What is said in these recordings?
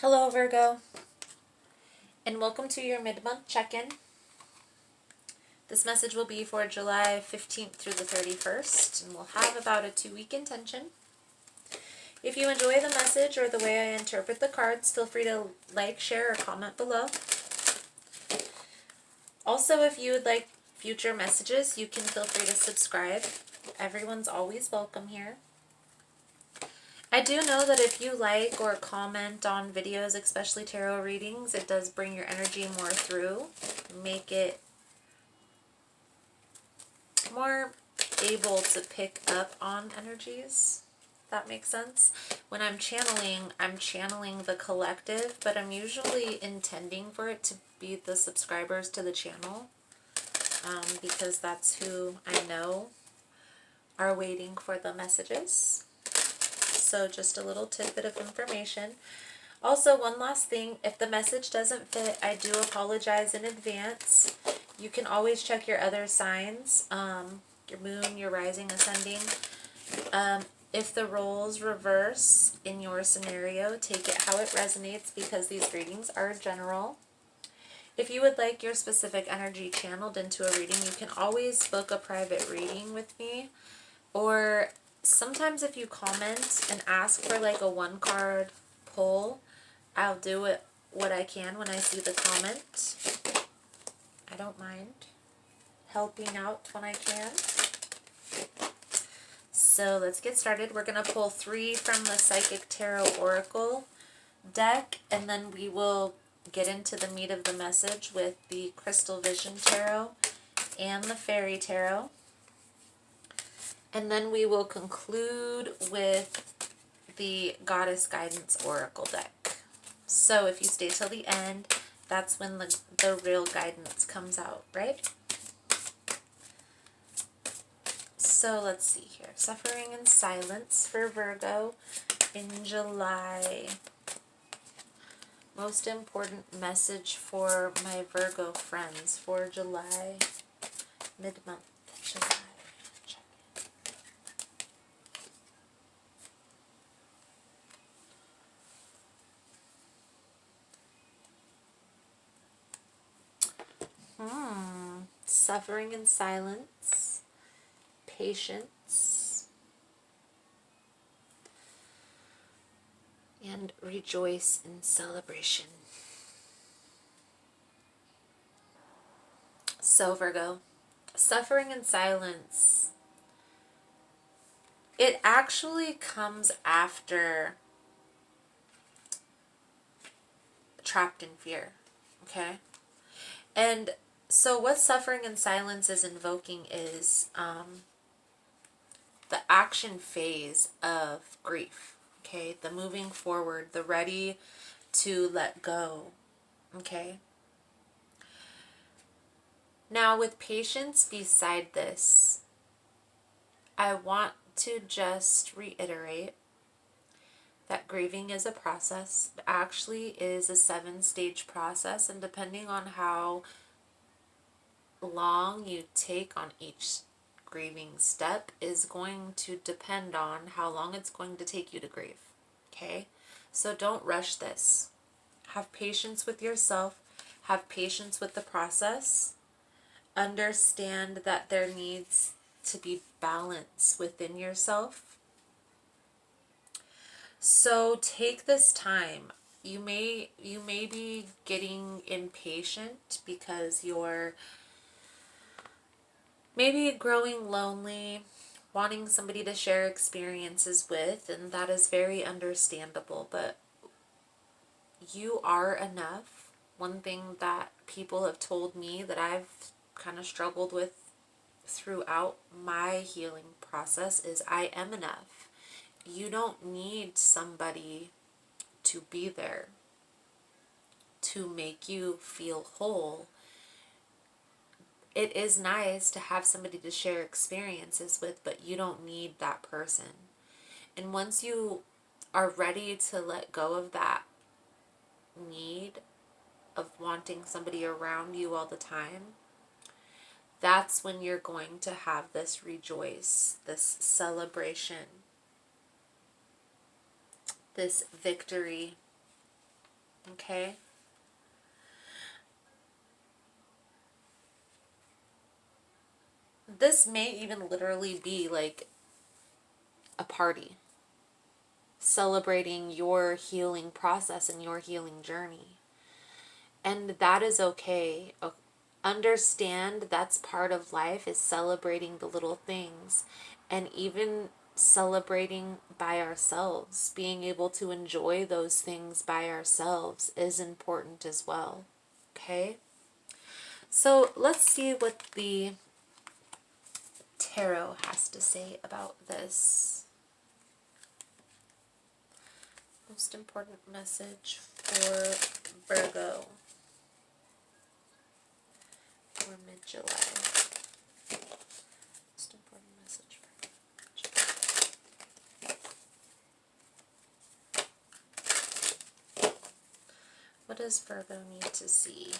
Hello, Virgo, and welcome to your mid-month check-in. This message will be for July 15th through the 31st, and we'll have about a 2-week intention. If you enjoy the message or the way I interpret the cards, feel free to like, share, or comment below. Also, if you would like future messages, you can feel free to subscribe. Everyone's always welcome here. I do know that if you like or comment on videos, especially tarot readings, it does bring your energy more through, make it more able to pick up on energies. If that makes sense. When I'm channeling the collective, but I'm usually intending for it to be the subscribers to the channel, because that's who I know are waiting for the messages. So just a little tidbit of information. Also, one last thing, if the message doesn't fit, I do apologize in advance. You can always check your other signs, your moon, your rising, ascending. If the roles reverse in your scenario, take it how it resonates, because these readings are general. If you would like your specific energy channeled into a reading, you can always book a private reading with me. Or sometimes if you comment and ask for like a 1-card pull, I'll do it what I can when I see the comment. I don't mind helping out when I can. So let's get started. We're going to pull 3 from the Psychic Tarot Oracle deck, and then we will get into the meat of the message with the Crystal Vision Tarot and the Fairy Tarot. And then we will conclude with the Goddess Guidance Oracle deck. So if you stay till the end, that's when the real guidance comes out, right? So let's see here. Suffering in Silence for Virgo in July. Most important message for my Virgo friends for July, mid-month July. Suffering in silence, patience, and rejoice in celebration. So Virgo, suffering in silence, it actually comes after trapped in fear, okay? And so what suffering in silence is invoking is the action phase of grief, okay? The moving forward, the ready to let go, okay? Now with patience beside this, I want to just reiterate that grieving is a process. It actually is a 7-stage process, and depending on how long you take on each grieving step is going to depend on how long it's going to take you to grieve, okay? So don't rush this. Have patience with yourself. Have patience with the process. Understand that there needs to be balance within yourself. So take this time. You may be getting impatient because you're maybe growing lonely, wanting somebody to share experiences with, and that is very understandable, but you are enough. One thing that people have told me that I've kind of struggled with throughout my healing process is I am enough. You don't need somebody to be there to make you feel whole. It is nice to have somebody to share experiences with, but you don't need that person. And once you are ready to let go of that need of wanting somebody around you all the time, that's when you're going to have this rejoice, this celebration, this victory. Okay? This may even literally be like a party celebrating your healing process and your healing journey. And that is okay. Understand that's part of life, is celebrating the little things, and even celebrating by ourselves. Being able to enjoy those things by ourselves is important as well. Okay? So let's see what the tarot has to say about this. Most important message for Virgo for mid-July. Most important message for what does Virgo need to see?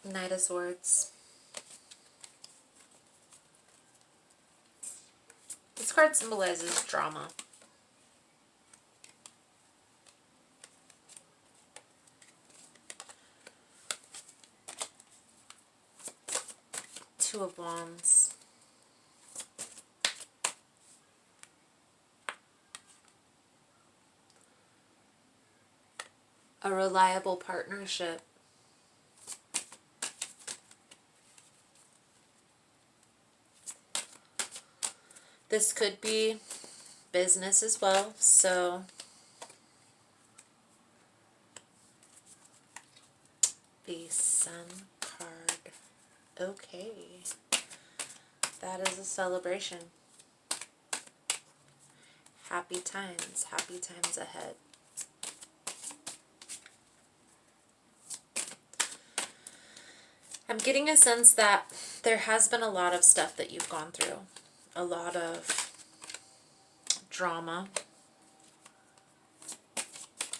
Knight of Swords. This card symbolizes drama. Two of Wands. A reliable partnership. This could be business as well, so the Sun card. Okay. That is a celebration. Happy times ahead. I'm getting a sense that there has been a lot of stuff that you've gone through. A lot of drama.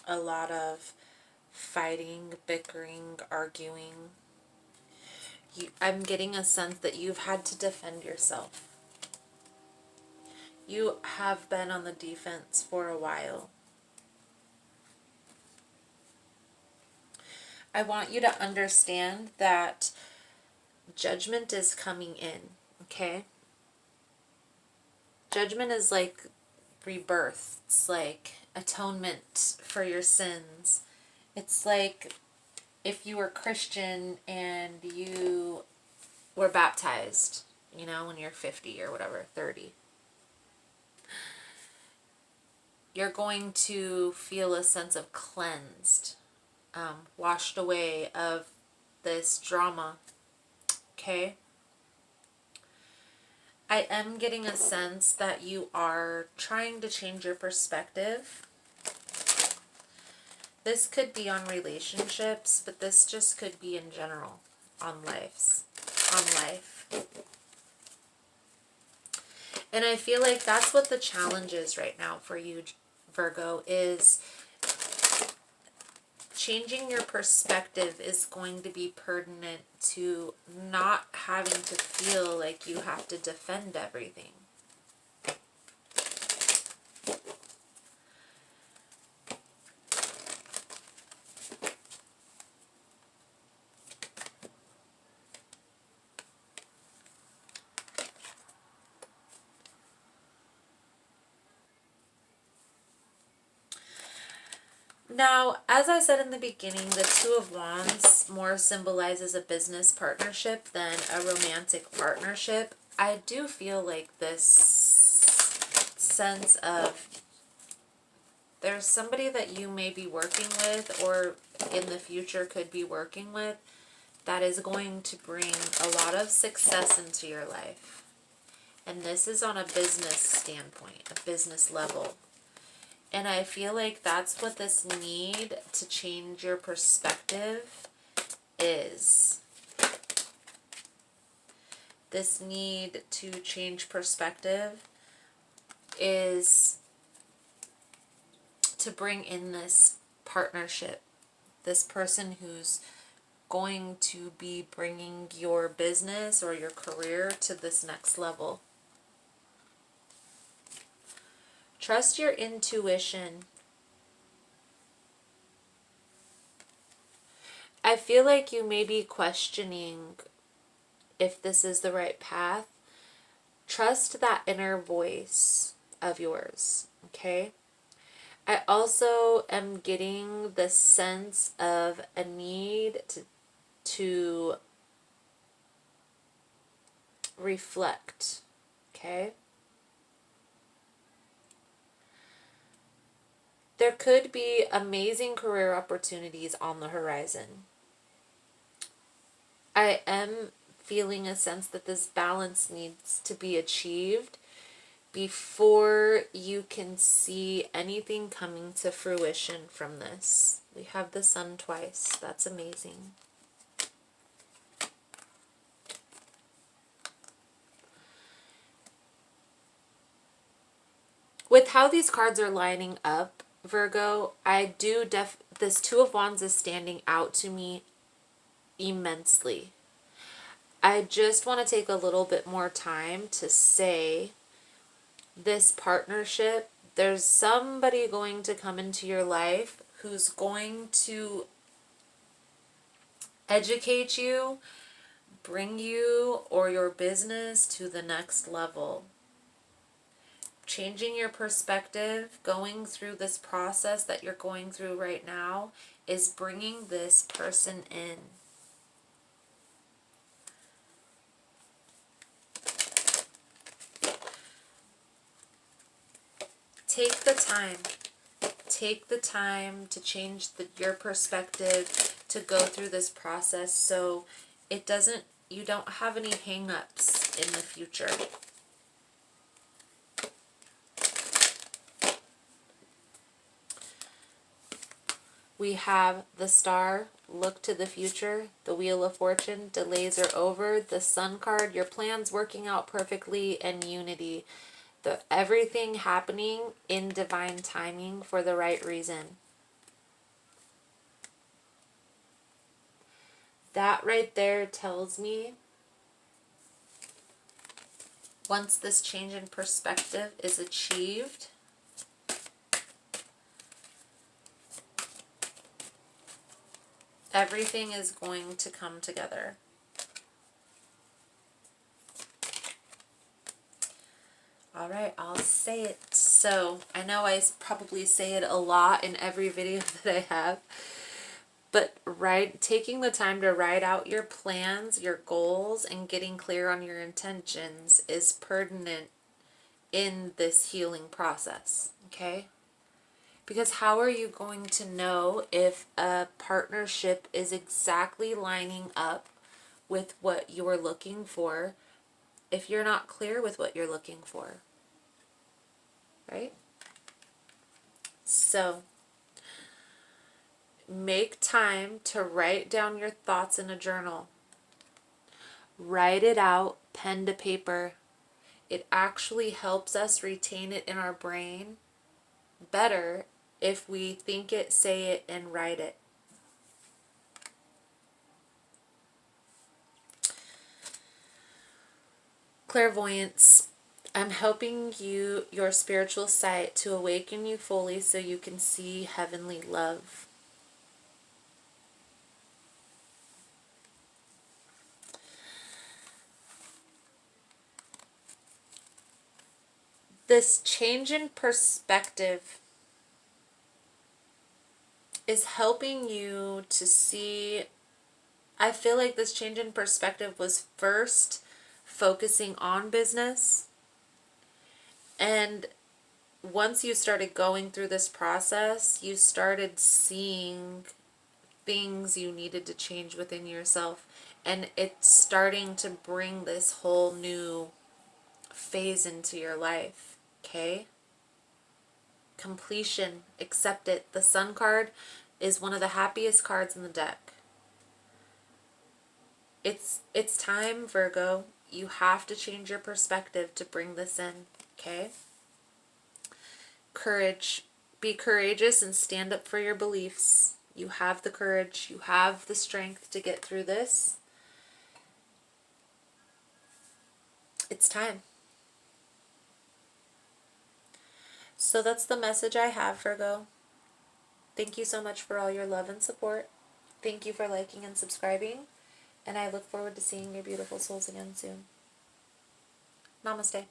A lot of fighting, bickering, arguing. I'm getting a sense that you've had to defend yourself. You have been on the defense for a while. I want you to understand that judgment is coming in, okay? Judgment is like rebirth. It's like atonement for your sins. It's like if you were Christian and you were baptized, you know, when you're 50 or whatever, 30. You're going to feel a sense of cleansed, washed away of this drama, okay? I am getting a sense that you are trying to change your perspective. This could be on relationships, but this just could be in general on life. And I feel like that's what the challenge is right now for you, Virgo, is changing your perspective is going to be pertinent to not having to feel like you have to defend everything. Now, as I said in the beginning, the Two of Wands more symbolizes a business partnership than a romantic partnership. I do feel like this sense of there's somebody that you may be working with or in the future could be working with that is going to bring a lot of success into your life. And this is on a business standpoint, a business level. And I feel like that's what this need to change your perspective is. This need to change perspective is to bring in this partnership, this person who's going to be bringing your business or your career to this next level. Trust your intuition. I feel like you may be questioning if this is the right path. Trust that inner voice of yours, okay? I also am getting the sense of a need to reflect, okay? There could be amazing career opportunities on the horizon. I am feeling a sense that this balance needs to be achieved before you can see anything coming to fruition from this. We have the sun twice. That's amazing. With how these cards are lining up, Virgo, this Two of Wands is standing out to me immensely. I just want to take a little bit more time to say this partnership, there's somebody going to come into your life who's going to educate you, bring you or your business to the next level. Changing your perspective, going through this process that you're going through right now, is bringing this person in. Take the time. Take the time to change your perspective, to go through this process so you don't have any hang-ups in the future. We have the Star, look to the future, the Wheel of Fortune, delays are over, the Sun card, your plans working out perfectly, and unity. Everything happening in divine timing for the right reason. That right there tells me once this change in perspective is achieved, everything is going to come together. All right, I'll say it. So I know I probably say it a lot in every video that I have, but taking the time to write out your plans, your goals, and getting clear on your intentions is pertinent in this healing process, okay? Because how are you going to know if a partnership is exactly lining up with what you're looking for if you're not clear with what you're looking for? Right? So, make time to write down your thoughts in a journal. Write it out, pen to paper. It actually helps us retain it in our brain better if we think it, say it, and write it. Clairvoyance. I'm helping your spiritual sight, to awaken you fully so you can see heavenly love. This change in perspective is helping you to see. I feel like this change in perspective was first focusing on business, and once you started going through this process, you started seeing things you needed to change within yourself. And it's starting to bring this whole new phase into your life. Okay? Completion. Accept it. The Sun card is one of the happiest cards in the deck. It's time, Virgo. You have to change your perspective to bring this in. Okay? Courage. Be courageous and stand up for your beliefs. You have the courage. You have the strength to get through this. It's time. So that's the message I have, Virgo. Thank you so much for all your love and support. Thank you for liking and subscribing. And I look forward to seeing your beautiful souls again soon. Namaste.